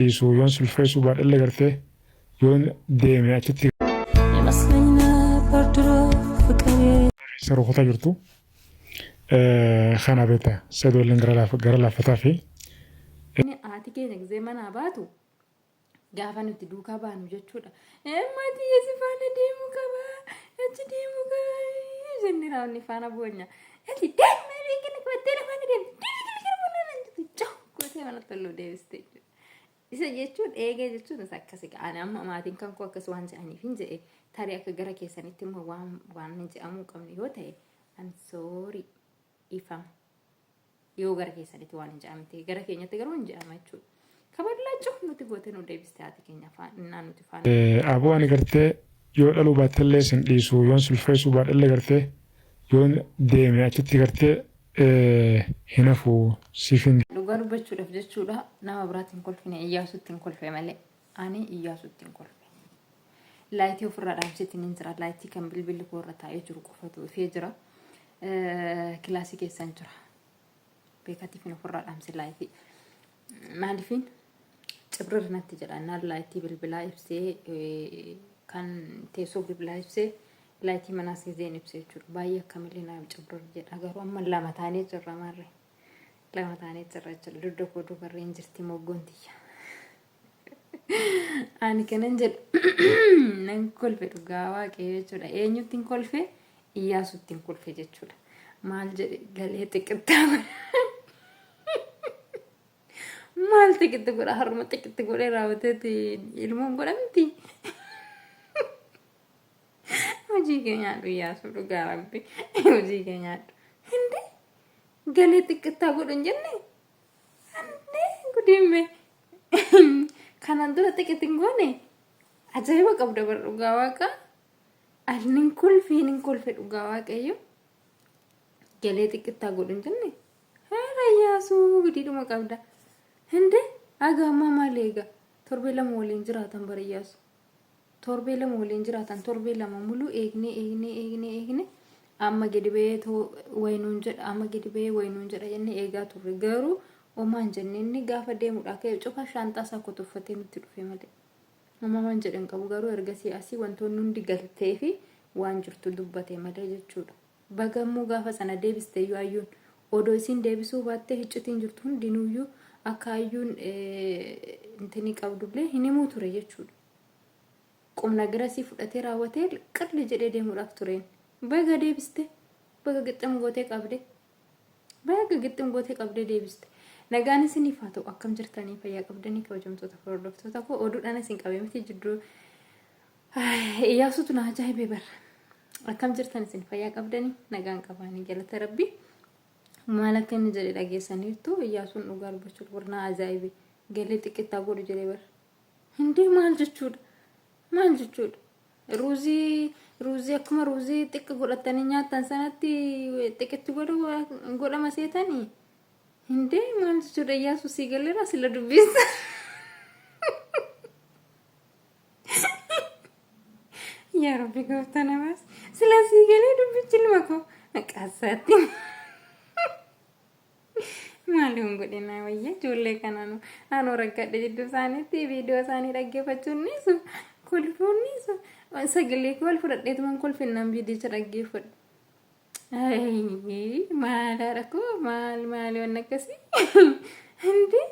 Yoon sulfeessuu baadhee gartee yoon deeme achitti isa rukutaa jirtu kana beektaa sadoolleen gara laaffataa fi haati keenya gisee manaa baatu gaafa nuti duukaa baanu jechuudha. Maatii yeesi faana deemu qaba achi deemu qaba jennee raawwanni faana boonya. Ati deemee beekni qabattee lafaana deemtu gootee mana toluu deebistee isa jechuun eegee jechuun isa akkasii ani amma maatiin kan koo akkas waan jedhaniif hin jedhe tarii akka gara keessanitti immoo waan hin jedhamuu qabne yoo ta'e an soorii ifama yoo gara keessanitti waan hin jedhamte gara keenyatti garuu hin jedhama jechuudha. Kabadlaachuu nuti gootee nu deebistee haati keenya faana nuti faana. Aboo ani gartee yoo dhaluu baattellee sin dhiisu yoon sulfeessuu baadhee gartee yoon deeme achitti gartee hinafu siifin. Dhugaa dubbachuudhaaf jechuudha nama biraatiin kolfine Iyyaasuutti hin kolfe malee ani Iyyaasuutti hin kolfe. Laayitii ofirraa dhaamsitiin hin jira laayitii kan bilbilli koo irra taa'ee jiru qofatu ifee jira. Kilaasii keessan jira. Beekatiifin ofirraa dhaamsi laayitii. Maaliifin cibrirri natti jedha naan laayitii bilbilaa ibsee kan teessoo bilbilaa ibsee laayitii manaas gizeen ibsee jechuudha. Baay'ee akkamillee naaf cibrirri jedha garuu amma lama taanee jirra marree. Lama taanee jirra jechuudha. Dudda koo dubarree hin jirti moggoon tiyya. Ani kanan jedhu nan kolfe dhugaa waaqayyo jechuudha. Eenyutti hin kolfe Iyyaasuutti hin kolfe jechuudha. Maal jedhe galee xiqqittaa godha. Maal xiqqittaa godha harma xiqqittaa godhee raawwateeti ilmoon godhamti. Hojii keenyaadhu Iyyaasuu dhugaa rabbi hojii keenyaadhu. Hindi galee xiqqittaa godhu hin jenne. Hindi gudiime. Kanan dura xiqqittiin goone ajaa'iba qabda bara dhugaa waaqa. Ani hin kolfe dhugaa waaqayyo. Galee xiqqittaa godhu hin jenne. Haala Iyyaasuu gudiidhuma qabda. Hindi aga amma maal eega torbee lama waliin jiraatan bara Iyyaasu. Torbee lama waliin jiraatan torbee lama muluu eegne amma gadi ba'ee waynuun jedha jennee eegaa turre garuu omaan jennee inni gaafa deemudha ka'e cufa shaantaa isaa kotoffatee nutti dhufe malee. Amma waan jedhan qabu garuu ergasii asii wantoonni hundi galtee fi waan jirtu dubbate malee jechuudha. Bagammoo gaafa sana deebiste iyyuu ayyuun odoo isiin deebisuu baattee hiccitiin jirtu hundinuyyuu akka ayyuun intini qabdullee hin himuu ture jechuudha. Qomna garasii fudhatee raawwatee qirli jedhee deemuudhaaf tureen. Baga deebiste baga gixxim gootee qabdee deebiste. Nagaan isiniif haa ta'u akkam jirtanii fayyaa qabdanii kabajamtoota hordoftoota koo oduudhaan isin qabee miti jidduu Iyyaasuutu na ajaa'ibee bara. Akkam jirtan isin fayyaa qabdanii nagaan qabaanii galata rabbi. Maal akka inni jedhe dhageessaniirtu Iyyaasuun dhugaa dubbachuuf warna ajaa'ibee galee xiqqittaa godhu jedhee bara. Hindi maal jechuudha? Maal jechuudha? Ruuzii akkuma ruuzii xiqqaa godhatanii nyaatan sanatti xiqqeetti godhama seetanii. Hindi maal jechuudha Iyyaasuu sii galeera sila dubbisa. Yaa Rabbi gooftaa namaas sila sii galee dubbichi ilma koo qaasaatti. Maaliin godhina wayya ijoollee kanaan anoo raggadhe jidduu isaaniitti viidiyoo isaanii dhaggeeffachuun niisu kolfuun niisu sagalee koo wal fudhadheetumaan kolfinnaan viidiyocha dhaggeeffadhu. Maalaadha koo maali waan akkasii hindi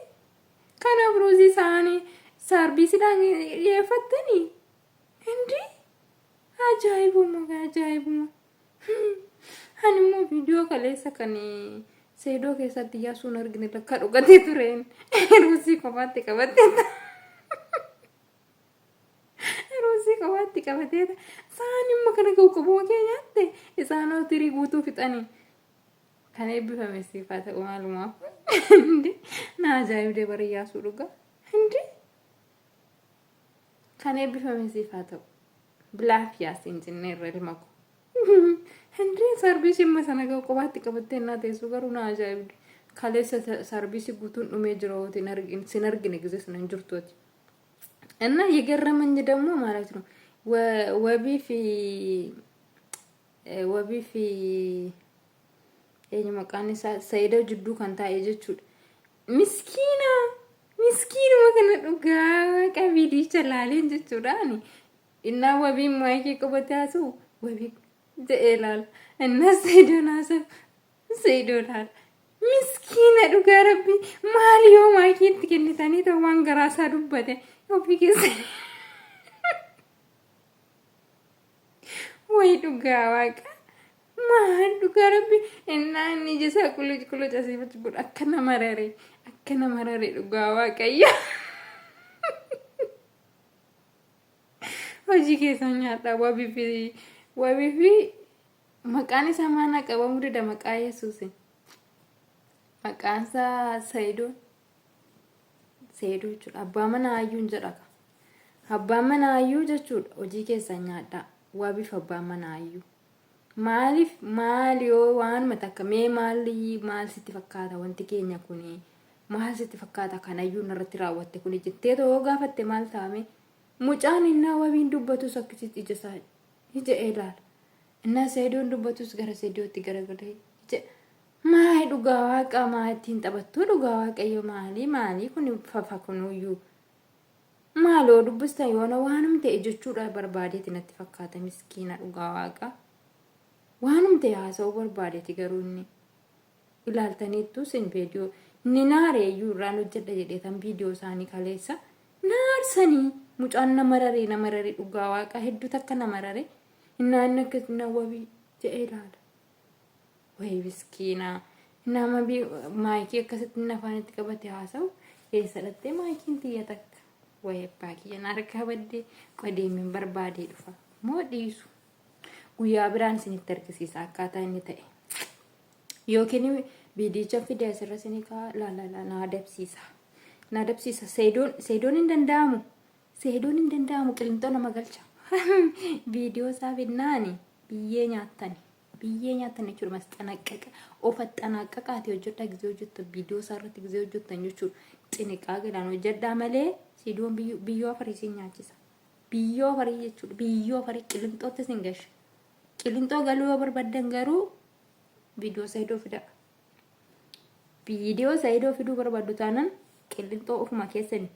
kanaaf ruuzii isaanii saarbiisidhaan dhiyeeffattanii hindi ajaa'ibuma ani immoo viidiyoo kaleessa kan seedoo keessatti Iyyaasuun argine lakka dhugatee tureen ruuzii qofaatti qabatee isaan immoo kana ga'u qabuma keenyaatti isaanoo tirii guutuu fixanii kan eebbifame siifaa ta'u maalumaaf hindi na ajaa'ibdee bara Iyyaasuu dhugaa hindi kan eebbifame siifaa ta'u bilaaf yaasiin jennee irra ilma koo. Hindi sarbiisii amma sana ga'u qofaatti qabattee naa teessu garuu na ajaa'ibde. Kaleessa sarbiisii guutuun dhumee jira sin argine ጊዜ sun hin jirtooti. እና የገረመኝ ደግሞ ማለት ነው ወቢ fi eenyu maqaan isaa Saayidoo jidduu kan taa'e jechuudha. Miskiina miskiinuma kana dhugaa qabiidicha laaleen jechuudhaani. Innaa wabii maayikii qabataasu wabii jedhee laala. Innas Seydoo laala. Miskiina dhugaa rabbi maal yoo maayikii itti kennitanii ta'u waan garaasaa dubbate ofii keessa. Wayi dhugaa waaqa maal dhugaa rabbi innaa inni ija isaa quluc asiifatti godhu akka nama raree dhugaa waaqayyo. Hojii keessan nyaadhaa wabii fi maqaan isaa maana qabamu dida maqaa Yesuusin. Maqaan isaa Seydoo jechuudha. Abbaa mana hayyuun jedha. Abbaan mana hayyuu jechuudha. Hojii keessan nyaadhaa wabiif abbaan mana hayyuu. Maal yoo waanuma takka mee maal sitti fakkaata wanti keenya kuni maal sitti fakkaata kan hayyuun irratti raawwatte kuni jettee too gaafatte maal taame. Mucaan innaa wabiin dubbatus akkasitti ija ilaala. Innaa Seydoon dubbatus gara Seydootti garagalee ija maali dhugaa waaqa maattiin taphattuu dhugaa waaqayyo maali kun fafa kunuyyuu maaloo dubbistan yoona waanum ta'e jechuudha barbaadeeti natti fakkaata miskiina dhugaa waaqa waanum ta'e haasa'uu barbaadeeti garuu inni ilaaltaniittu sin viidiyoo ni naareeyyuu irraan hojjedha jedheetan viidiyoo isaanii kaleessa naarsanii. Mucaan nama raree dhugaa waaqa hedduu takka nama raree innaan akkasii na wabii jedhee ilaala. Wayii miskiinaa nama maayikii akkasitti nafaanitti qabate haasa'u eessa dhattee maayikiin xiyya takka wayii abbaa kiyyan harkaa baddee qadeemiin barbaadee dhufa moo dhiisu guyyaa biraan isinitti argisiisa akkaataa inni ta'e yookiin viidiyicha fidee asirra isinii kaa na adabsiisa. Seydoon hin danda'amu. Seedoon hin danda'amu qilintoo nama galcha. Viidiyoo isaa finnaani biyyee nyaattan jechuudha masxanaqqaqa ofa xanaqqaqaati hojjedha gizee hojjettu viidiyoo isaa irratti gizee hojjettan jechuudha xiniqaa galaan hojjedhaa malee Seedoon biyyoo afarii siin nyaachisa. Biyyoo afarii jechuudha biyyoo afarii qilintootti siin gasha. Qilintoo galuu yoo barbaadan garuu viidiyoo Seedoo fidaa. Viidiyoo Seedoo fiduu barbaaddu taanaan qilintoo ofuma keessanii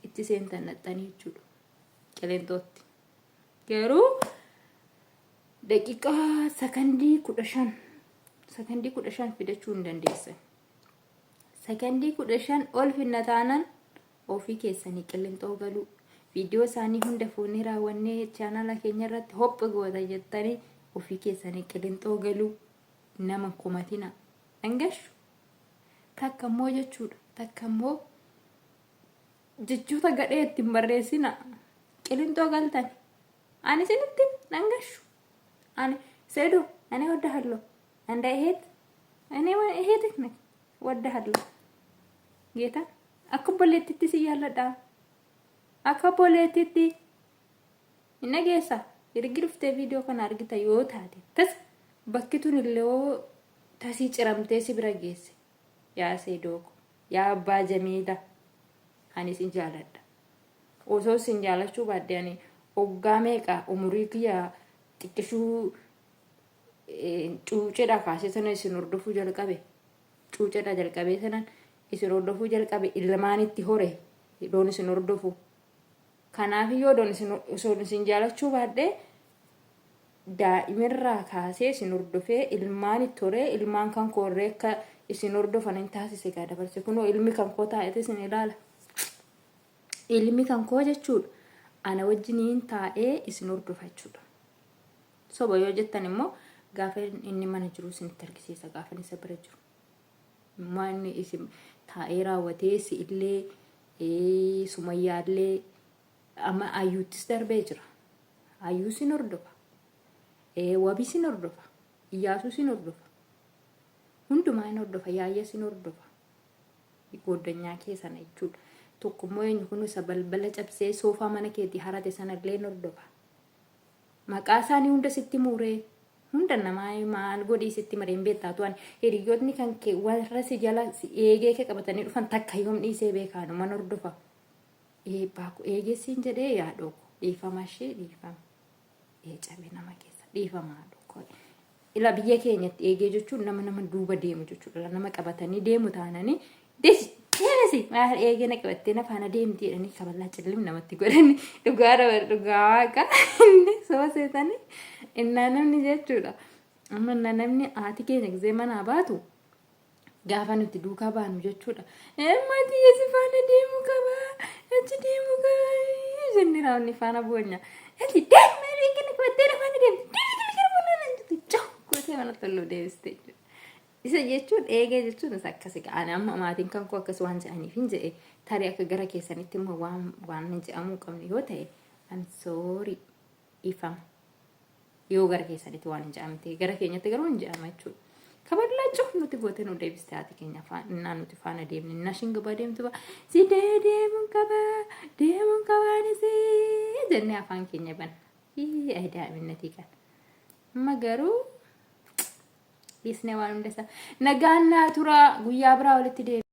itti seentan naxxanii jechuudha. Qilintootti. Garuu daqiiqaa sakandii 15 fidachuu hin dandeessan. Sakandii 15 ol finna taanaan ofii keessanii qilintoo galuu. Viidiyoo isaanii hunda fuunee raawwannee chaanala keenya irratti hophi goota jettanii ofii keessanii qilintoo galuu nama kumatina. Dhangashu. Takka immoo jechuudha. Takka immoo jechoota gadhee ittiin barreessina qilintoo galtan ani isinitti dhangashu ani Seedoo ani wadda hallo anda eheetik wadda hallo geeta akka boleettitti si yaalladha akka boleettitti inni geessa ergi dhuftee viidiyoo kana argita yoo taate tas bakki tun illee tasii ciramtee si bira geesse yaa Seedoo yaa abbaa Jamiila. Ani sin jaaladha. Osoo sin jaalachuu baadde ani hoggaa meeqa umurii kiyya xiqqishuu cuucedha kaasee sana isin hordofuu jalqabe. Cuucedha jalqabee sanan isin hordofuu jalqabe ilmaanitti hore doon isin hordofu. Kanaaf yoo doon isin jaalachuu baadde daa'imirraa kaasee isin hordofee ilmaanitti hore ilmaan kan koorree akka isin hordofan hin taasise gaa dabarse kunoo ilmi kan koo taa'eeti isin ilaala. Ilmi kan koo jechuudha ana wajjiniin taa'ee isin hordofa jechuudha. Soba yoo jettan immoo gaafa inni mana jiru isinitti argisiisa gaafa isa bira jiru. Manni isin taa'ee raawwatee si illee Sumayyaallee amma ayyuuttis darbee jira. Ayyuu sin hordofa. Wabii sin hordofa. Iyyaasuu sin hordofa. Hundumaa hin hordofa yaayya sin hordofa. Goddanyaa keessana jechuudha. Tokkummoo eenyu kun isa balbala cabsee soofaa mana keetii harate sanallee hordofa. Maqaa isaanii hunda sitti muuree hunda namaa maal godhii sitti mareen beektaa tu'an hiriyootni kan kee warra si jala eegee kee qabatanii dhufan takka yoom dhiisee beekaanu mana hordofa. Baaku eegeessiin jedhee yaadoo dhiifama ishee dhiifama. Cabee nama keessa dhiifama haadhoo. Ila biyya keenyatti eegee jechuun nama duuba deemu jechuudha. Nama qabatanii deemu taananii Akkasi maal eegana qabattee na faana deemti jedhanii kaballaa cillim namatti godhani dhugaa ka soo seetanii innaa namni jechuudha. Amma namni haati keenya gisee manaa baatu gaafa nuti duukaa baanu jechuudha. Maatii yeesi faana deemu qaba achi deemu qaba jenni raawwanni faana boonya. Ati deemu eegana qabattee na faana deemti gootee mana toluu deebiste. Isa jechuun eegee jechuun isa akkasii ani amma maatiin kan koo akkas waan jedhaniif hin jedhe tarii akka gara keessanitti immoo waan hin jedhamuu qabne yoo ta'e I'm sorry ifama yoo gara keessanitti waan hin jedhamte gara keenyatti garuu hin jedhama jechuudha. Kabadlaachuu nuti gootee nu deebiste haati keenya faana nuti faana deemne nashin gaba deemtu si deemuun qabaanis jennee afaan keenya ban daa'imnati kan amma garuu isne waan hundasa nagaan naa tura guyyaa biraa walitti deebi'e.